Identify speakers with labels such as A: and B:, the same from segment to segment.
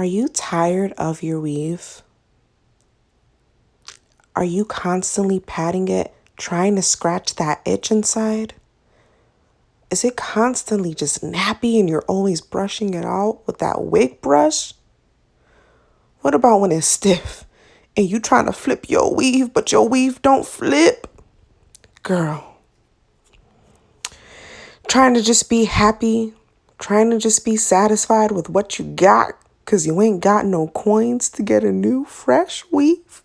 A: Are you tired of your weave? Are you constantly patting it, trying to scratch that itch inside? Is it constantly just nappy and you're always brushing it out with that wig brush? What about when it's stiff and you trying to flip your weave, but your weave don't flip? Girl, trying to just be happy, trying to just be satisfied with what you got because you ain't got no coins to get a new fresh weave.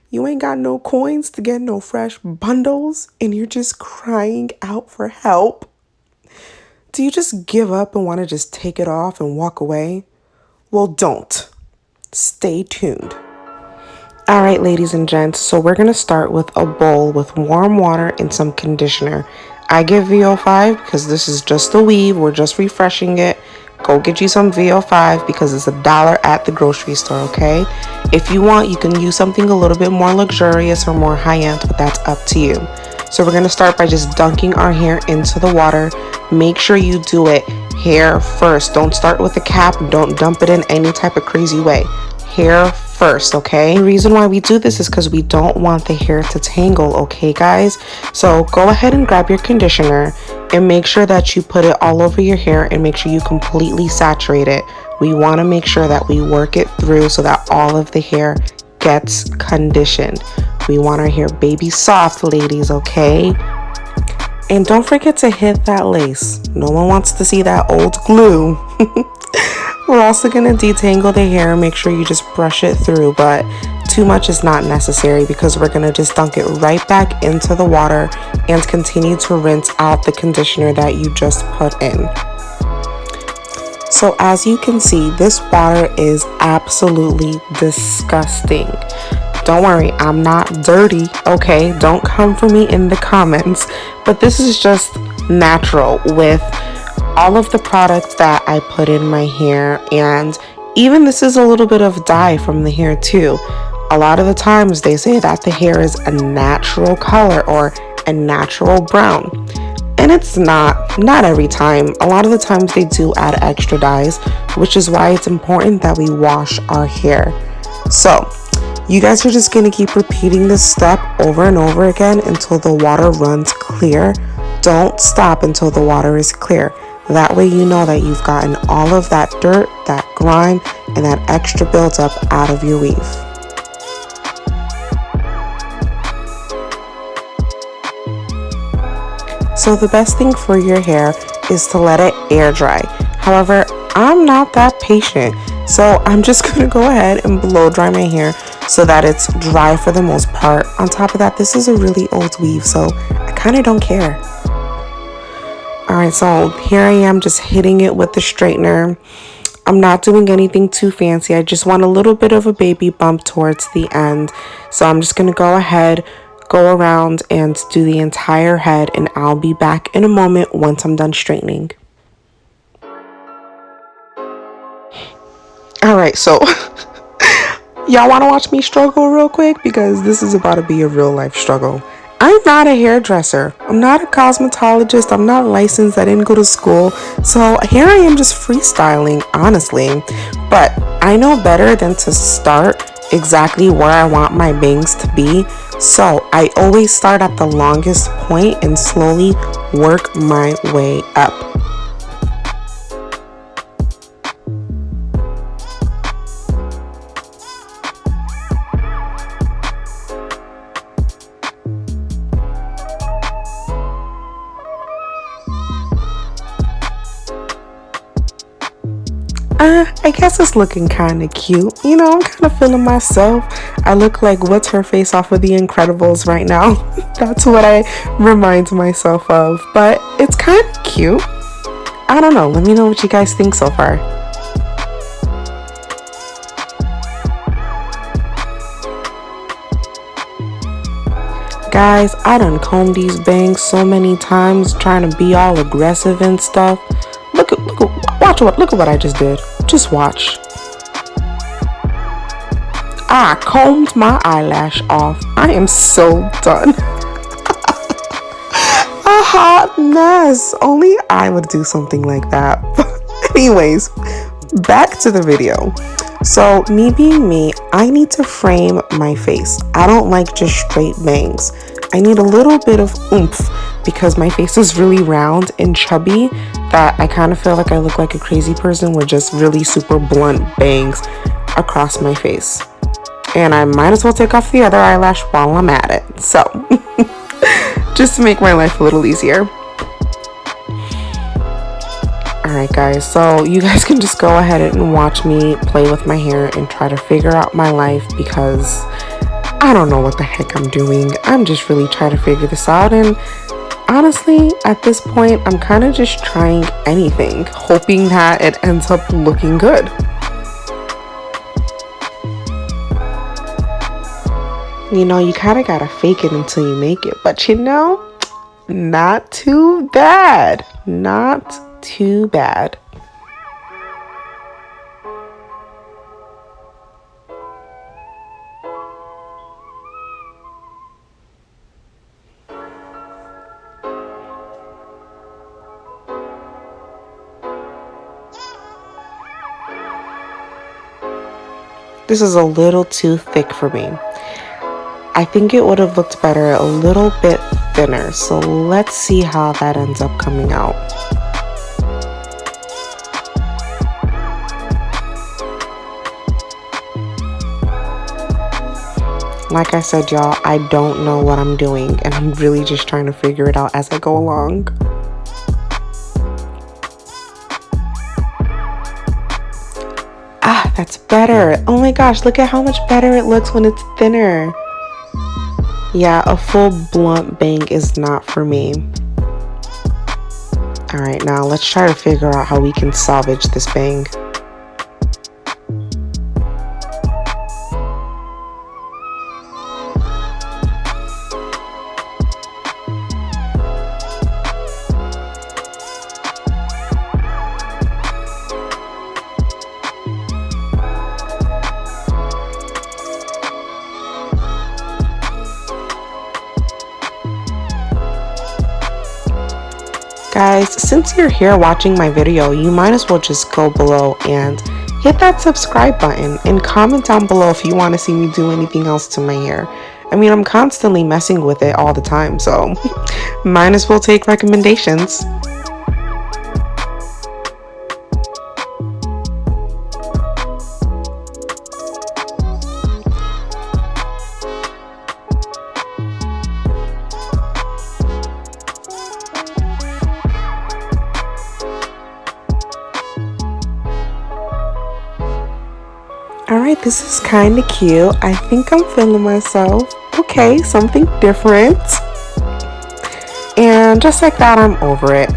A: You ain't got no coins to get no fresh bundles and you're just crying out for help. Do you just give up and want to just take it off and walk away? Well, don't. Stay tuned. All right, ladies and gents, so we're going to start with a bowl with warm water and some conditioner. I give VO5 because this is just the weave. We're just refreshing it. Go get you some VO5 because it's $1 at the grocery store, okay? If you want, you can use something a little bit more luxurious or more high-end, but that's up to you. So we're going to start by just dunking our hair into the water. Make sure you do it hair first. Don't start with the cap. Don't dump it in any type of crazy way. Hair first, okay? The reason why we do this is because we don't want the hair to tangle, okay, guys? So go ahead and grab your conditioner and make sure that you put it all over your hair and make sure you completely saturate it. We want to make sure that we work it through so that all of the hair gets conditioned. We want our hair baby soft, ladies, okay? And don't forget to hit that lace. No one wants to see that old glue. We're also going to detangle the hair and make sure you just brush it through, but too much is not necessary because we're going to just dunk it right back into the water and continue to rinse out the conditioner that you just put in. So as you can see, this water is absolutely disgusting. Don't worry, I'm not dirty, okay? Don't come for me in the comments, but this is just natural with all of the products that I put in my hair, and even this is a little bit of dye from the hair too. A lot of the times they say that the hair is a natural color or a natural brown, and it's not every time. A lot of the times they do add extra dyes, which is why it's important that we wash our hair. So you guys are just going to keep repeating this step over and over again until the water runs clear. Don't stop until the water is clear. That way you know that you've gotten all of that dirt, that grime, and that extra buildup out of your weave. So the best thing for your hair is to let it air dry. However, I'm not that patient, so I'm just going to go ahead and blow dry my hair so that it's dry for the most part. On top of that, this is a really old weave, so I kind of don't care. Alright, so here I am just hitting it with the straightener. I'm not doing anything too fancy. I just want a little bit of a baby bump towards the end. So I'm just going to go ahead, go around and do the entire head, and I'll be back in a moment once I'm done straightening. Alright, so y'all want to watch me struggle real quick? Because this is about to be a real life struggle. I'm not a hairdresser. I'm not a cosmetologist. I'm not licensed. I didn't go to school. So here I am just freestyling, honestly. But I know better than to start exactly where I want my bangs to be. So I always start at the longest point and slowly work my way up. I guess it's looking kind of cute. You know, I'm kind of feeling myself. I look like what's her face off of The Incredibles right now. That's what I remind myself of. But it's kind of cute. I don't know. Let me know what you guys think so far. Guys, I done combed these bangs so many times trying to be all aggressive and stuff. Look at what I just did. Just watch. I combed my eyelash off. I am so done. A hot mess. Only I would do something like that. But anyways, Back to the video. So me being me, I need to frame my face. I don't like just straight bangs. I need a little bit of oomph because my face is really round and chubby that I kind of feel like I look like a crazy person with just really super blunt bangs across my face. And I might as well take off the other eyelash while I'm at it. So just to make my life a little easier. Alright guys, so you guys can just go ahead and watch me play with my hair and try to figure out my life because I don't know what the heck I'm doing. I'm just really trying to figure this out, and honestly, at this point, I'm kind of just trying anything, hoping that it ends up looking good. You know, you kind of gotta fake it until you make it, but you know, not too bad. Not too bad. This is a little too thick for me. I think it would have looked better a little bit thinner, so let's see how that ends up coming out. Like I said, y'all, I don't know what I'm doing, and I'm really just trying to figure it out as I go along. Ah, that's better. Oh my gosh, look at how much better it looks when it's thinner. Yeah, a full blunt bang is not for me. Alright, now let's try to figure out how we can salvage this bang. Guys, since you're here watching my video, you might as well just go below and hit that subscribe button and comment down below if you want to see me do anything else to my hair. I mean, I'm constantly messing with it all the time, so might as well take recommendations. Alright, this is kind of cute. I think I'm feeling myself. Okay, something different. And just like that, I'm over it.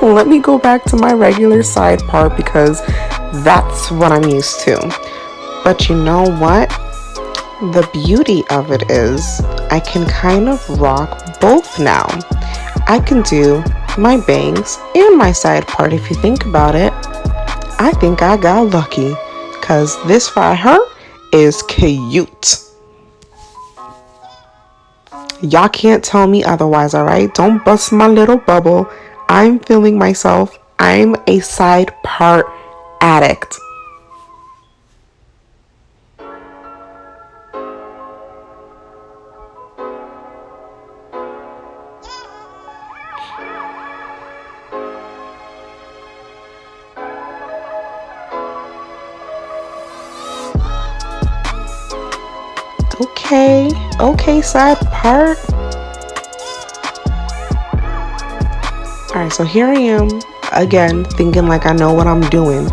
A: Let me go back to my regular side part because that's what I'm used to. But you know what? The beauty of it is I can kind of rock both now. I can do my bangs and my side part if you think about it. I think I got lucky. Because this right here is cute. Y'all can't tell me otherwise, alright? Don't bust my little bubble. I'm feeling myself. I'm a side part addict. Okay, side part. Alright, so here I am again thinking like I know what I'm doing.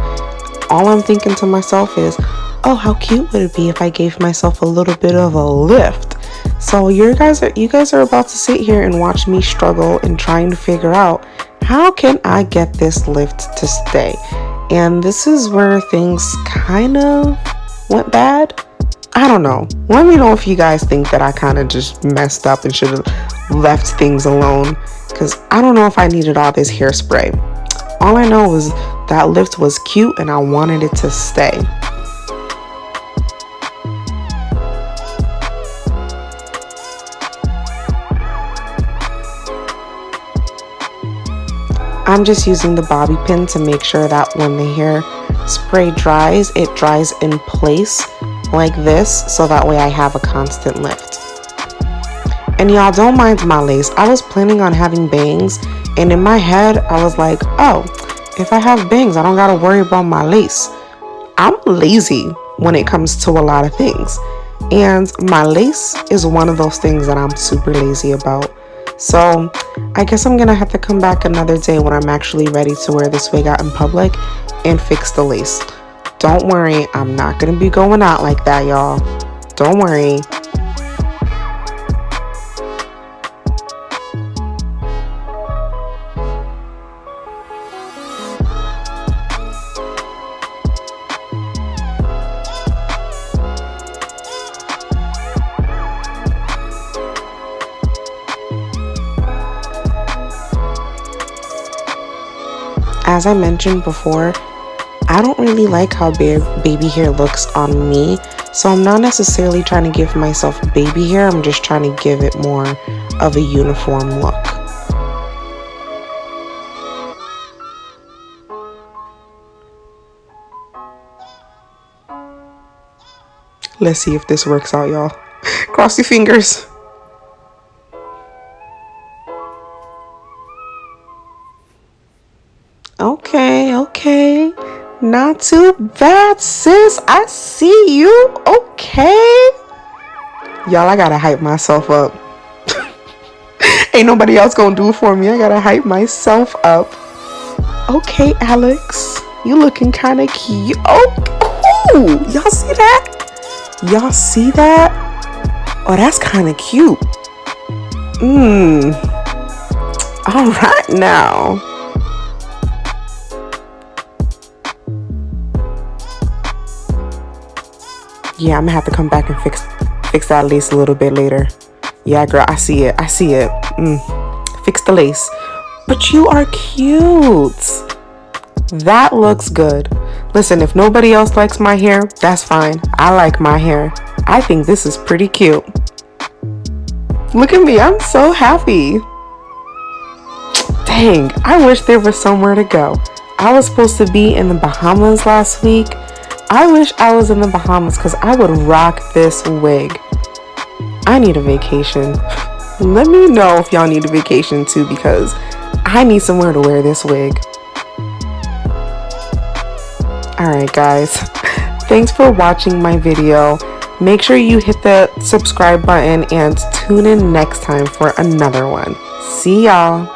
A: All I'm thinking to myself is, oh, how cute would it be if I gave myself a little bit of a lift? So you guys are about to sit here and watch me struggle and trying to figure out how can I get this lift to stay. And this is where things kind of went bad. I don't know. Let me know if you guys think that I kind of just messed up and should have left things alone, because I don't know if I needed all this hairspray. All I know is that lift was cute and I wanted it to stay. I'm just using the bobby pin to make sure that when the hair spray dries, it dries in place like this, so that way I have a constant lift. And y'all, don't mind my lace. I was planning on having bangs, and in my head I was like, oh, if I have bangs I don't gotta worry about my lace. I'm lazy when it comes to a lot of things, and my lace is one of those things that I'm super lazy about. So I guess I'm gonna have to come back another day when I'm actually ready to wear this wig out in public and fix the lace. Don't worry, I'm not gonna be going out like that, y'all. Don't worry. As I mentioned before, I don't really like how baby hair looks on me, so I'm not necessarily trying to give myself baby hair, I'm just trying to give it more of a uniform look. Let's see if this works out, y'all. Cross your fingers. Okay. Not too bad, sis. I see you. Okay. Y'all, I gotta hype myself up. Ain't nobody else gonna do it for me. I gotta hype myself up. Okay, Alex. You looking kind of cute. Oh, y'all see that? Y'all see that? Oh, that's kind of cute. All right now. Yeah, I'm gonna have to come back and fix that lace a little bit later. Yeah, girl, I see it. Fix the lace. But you are cute. That looks good. Listen, if nobody else likes my hair, that's fine. I like my hair. I think this is pretty cute. Look at me, I'm so happy. Dang, I wish there was somewhere to go. I was supposed to be in the Bahamas last week. I wish I was in the Bahamas because I would rock this wig. I need a vacation. Let me know if y'all need a vacation too, because I need somewhere to wear this wig. Alright guys, thanks for watching my video. Make sure you hit the subscribe button and tune in next time for another one. See y'all.